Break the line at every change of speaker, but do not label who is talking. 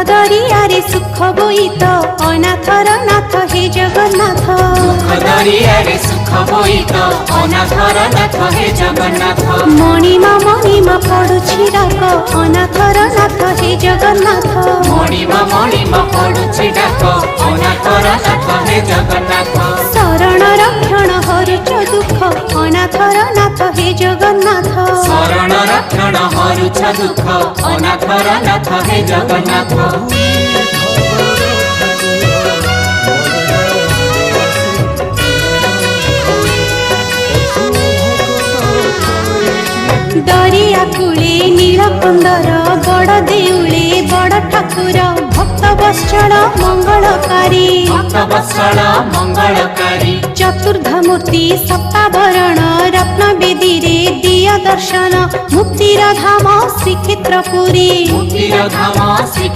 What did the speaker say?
दरियारे सुख बोईत अनाथर नाथ हे जगन्नाथ।
दुख दरियारे सुख बोईत अनाथर नाथ हे जगन्नाथ।
मणिमा पड़ुछि डाक अनाथर नाथ हे जगन्नाथ।
मणिमा पड़ुछि डाक अनाथर नाथ हे जगन्नाथ।
शरण रक्षण हरुच दुख अनाथर नाथ हे जगन्नाथ।
शरण रक्षण हरुच दुख अनाथर नाथ हे जगन्नाथ। दरिया कूले नीलकंदर बड़ देउले बड़ ठाकुर भक्त वत्सल मंगलकारी। भक्त वत्सल मंगलकारी
चतुर्धमूर्ति सप्ताभरण रत्न बेदी रे दिया दर्शन मुक्तिर धाम श्रीक्षेत्रपुरी।
मुक्तिर धाम श्री